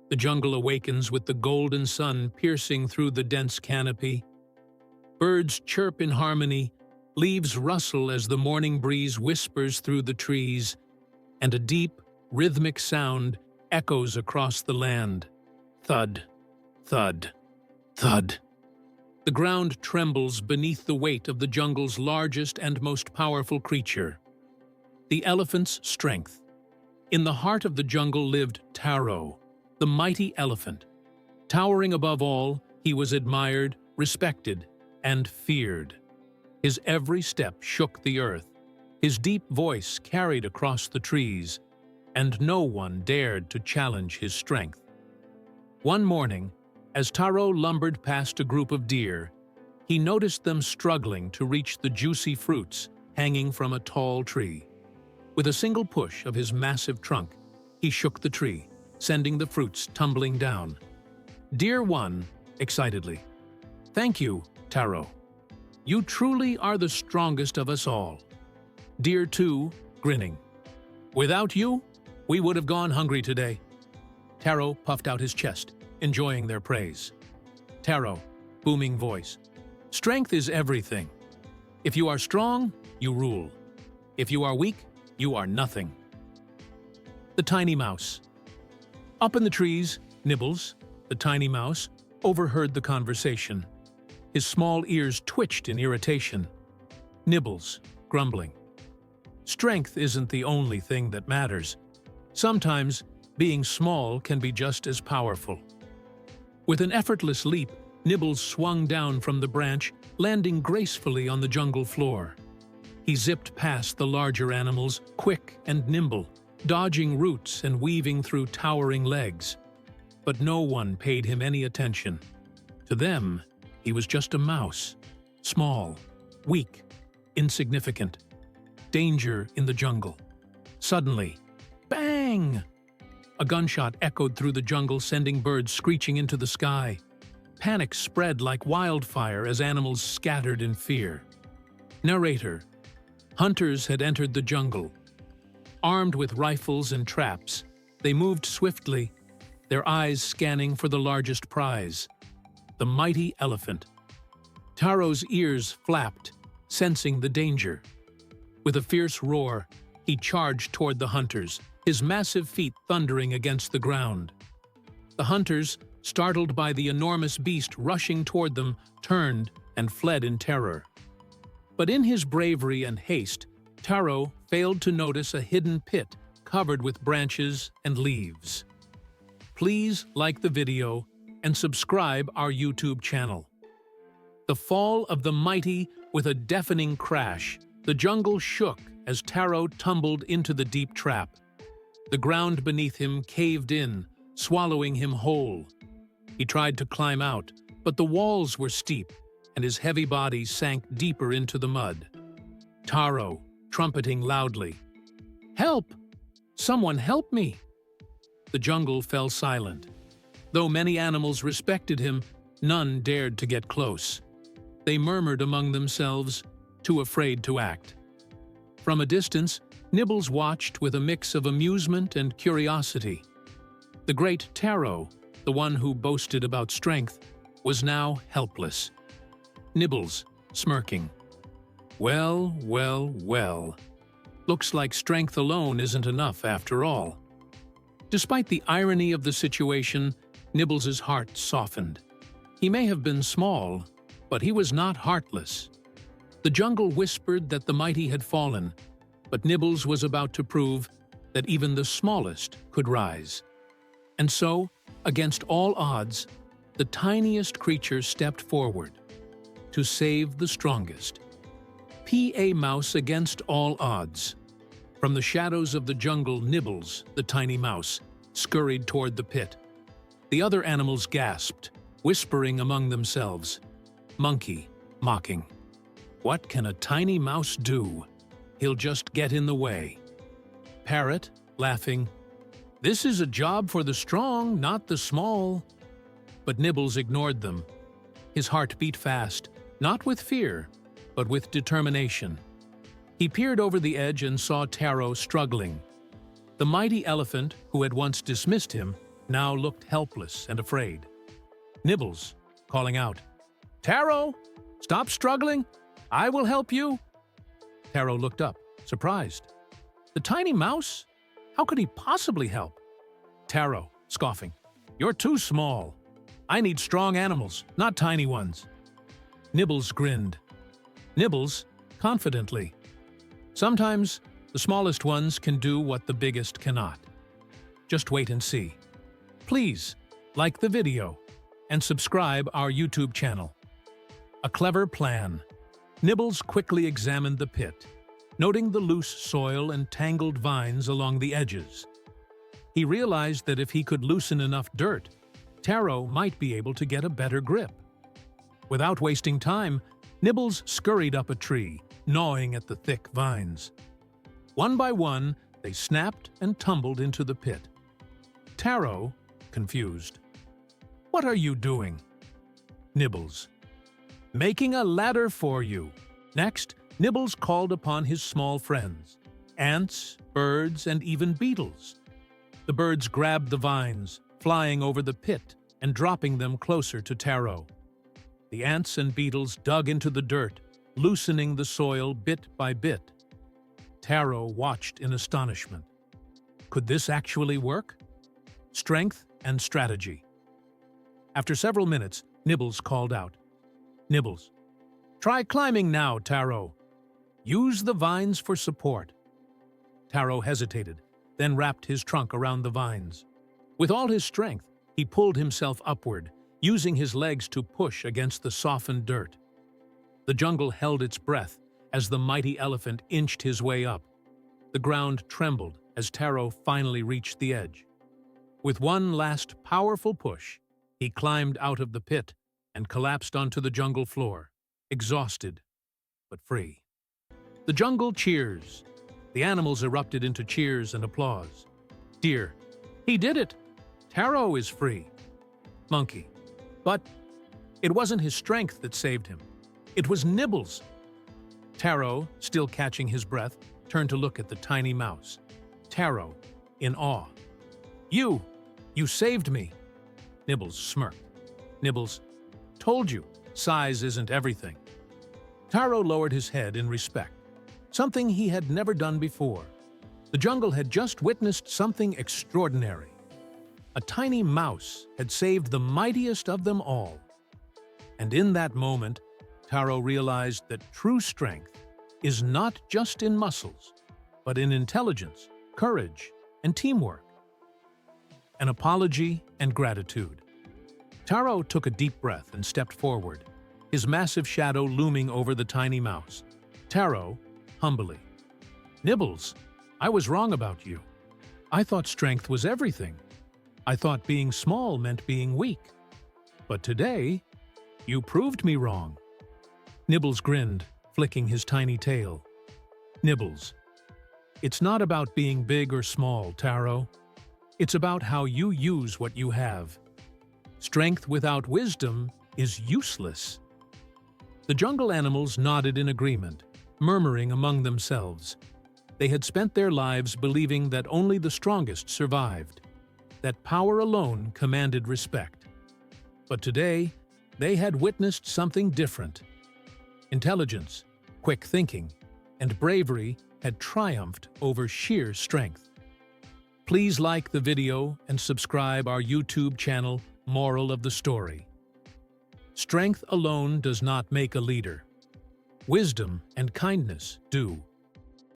The jungle awakens with the golden sun piercing through the dense canopy. Birds chirp in harmony, leaves rustle as the morning breeze whispers through the trees, and a deep, rhythmic sound echoes across the land. Thud, thud, thud. The ground trembles beneath the weight of the jungle's largest and most powerful creature, the elephant's strength. In the heart of the jungle lived Taro, the mighty elephant. Towering above all, he was admired, respected, and feared. His every step shook the earth. His deep voice carried across the trees, and no one dared to challenge his strength. One morning, as Taro lumbered past a group of deer, he noticed them struggling to reach the juicy fruits hanging from a tall tree. With a single push of his massive trunk, he shook the tree, sending the fruits tumbling down. Deer 1, excitedly, "Thank you, Taro. You truly are the strongest of us all." Deer 2, grinning, "Without you, we would have gone hungry today." Taro puffed out his chest, enjoying their praise. Taro, booming voice, "Strength is everything. If you are strong, you rule. If you are weak, you are nothing." The tiny mouse. Up in the trees, Nibbles, the tiny mouse, overheard the conversation. His small ears twitched in irritation. Nibbles, grumbling, "Strength isn't the only thing that matters. Sometimes, being small can be just as powerful." With an effortless leap, Nibbles swung down from the branch, landing gracefully on the jungle floor. He zipped past the larger animals, quick and nimble, dodging roots and weaving through towering legs. But no one paid him any attention. To them, he was just a mouse, small, weak, insignificant. Danger in the jungle. Suddenly, bang! A gunshot echoed through the jungle, sending birds screeching into the sky. Panic spread like wildfire as animals scattered in fear. Narrator: Hunters had entered the jungle. Armed with rifles and traps, they moved swiftly, their eyes scanning for the largest prize, the mighty elephant. Taro's ears flapped, sensing the danger. With a fierce roar, he charged toward the hunters, his massive feet thundering against the ground. The hunters, startled by the enormous beast rushing toward them, turned and fled in terror. But in his bravery and haste, Taro failed to notice a hidden pit covered with branches and leaves. Please like the video and subscribe our YouTube channel. The fall of the mighty. With a deafening crash, the jungle shook as Taro tumbled into the deep trap. The ground beneath him caved in, swallowing him whole. He tried to climb out, but the walls were steep, and his heavy body sank deeper into the mud. Taro, trumpeting loudly, "Help! Someone help me!" The jungle fell silent. Though many animals respected him, none dared to get close. They murmured among themselves, too afraid to act. From a distance, Nibbles watched with a mix of amusement and curiosity. The great Taro, the one who boasted about strength, was now helpless. Nibbles, smirking, "Well, well, well. Looks like strength alone isn't enough after all." Despite the irony of the situation, Nibbles's heart softened. He may have been small, but he was not heartless. The jungle whispered that the mighty had fallen, but Nibbles was about to prove that even the smallest could rise. And so, against all odds, the tiniest creature stepped forward to save the strongest. P.A. Mouse against all odds. From the shadows of the jungle, Nibbles, the tiny mouse, scurried toward the pit. The other animals gasped, whispering among themselves. Monkey, mocking, "What can a tiny mouse do? He'll just get in the way." Parrot, laughing, "This is a job for the strong, not the small." But Nibbles ignored them. His heart beat fast, not with fear, but with determination. He peered over the edge and saw Taro struggling. The mighty elephant, who had once dismissed him, now looked helpless and afraid. Nibbles, calling out, "Taro, stop struggling! I will help you!" Taro looked up, surprised. The tiny mouse? How could he possibly help? Taro, scoffing, "You're too small. I need strong animals, not tiny ones." Nibbles grinned. Nibbles, confidently. Sometimes, the smallest ones can do what the biggest cannot. Just wait and see. Please, like the video and subscribe our YouTube channel. A clever plan. Nibbles quickly examined the pit, noting the loose soil and tangled vines along the edges. He realized that if he could loosen enough dirt, Taro might be able to get a better grip. Without wasting time, Nibbles scurried up a tree, gnawing at the thick vines. One by one, they snapped and tumbled into the pit. Taro, confused. "What are you doing?" Nibbles. "Making a ladder for you." Next, Nibbles called upon his small friends, ants, birds, and even beetles. The birds grabbed the vines, flying over the pit and dropping them closer to Taro. The ants and beetles dug into the dirt, loosening the soil bit by bit. Taro watched in astonishment. Could this actually work? Strength and strategy. After several minutes, Nibbles called out, "Nibbles, try climbing now, Taro. Use the vines for support." Taro hesitated, then wrapped his trunk around the vines. With all his strength, he pulled himself upward, using his legs to push against the softened dirt. The jungle held its breath as the mighty elephant inched his way up. The ground trembled as Taro finally reached the edge. With one last powerful push, he climbed out of the pit and collapsed onto the jungle floor, exhausted but free. The jungle cheers. The animals erupted into cheers and applause. Deer, "He did it! Taro is free." Monkey, "But it wasn't his strength that saved him. It was Nibbles." Taro, still catching his breath, turned to look at the tiny mouse. Taro, in awe. You saved me." Nibbles smirked. Nibbles, "Told you, size isn't everything." Taro lowered his head in respect, something he had never done before. The jungle had just witnessed something extraordinary. A tiny mouse had saved the mightiest of them all. And in that moment, Taro realized that true strength is not just in muscles, but in intelligence, courage, and teamwork. An apology and gratitude. Taro took a deep breath and stepped forward, his massive shadow looming over the tiny mouse. Taro, humbly, "Nibbles, I was wrong about you. I thought strength was everything. I thought being small meant being weak. But today, you proved me wrong." Nibbles grinned, flicking his tiny tail. Nibbles, "It's not about being big or small, Taro. It's about how you use what you have. Strength without wisdom is useless." The jungle animals nodded in agreement, murmuring among themselves. They had spent their lives believing that only the strongest survived, that power alone commanded respect. But today, they had witnessed something different. Intelligence, quick thinking, and bravery had triumphed over sheer strength. Please like the video and subscribe our YouTube channel, Moral of the Story. Strength alone does not make a leader. Wisdom and kindness do.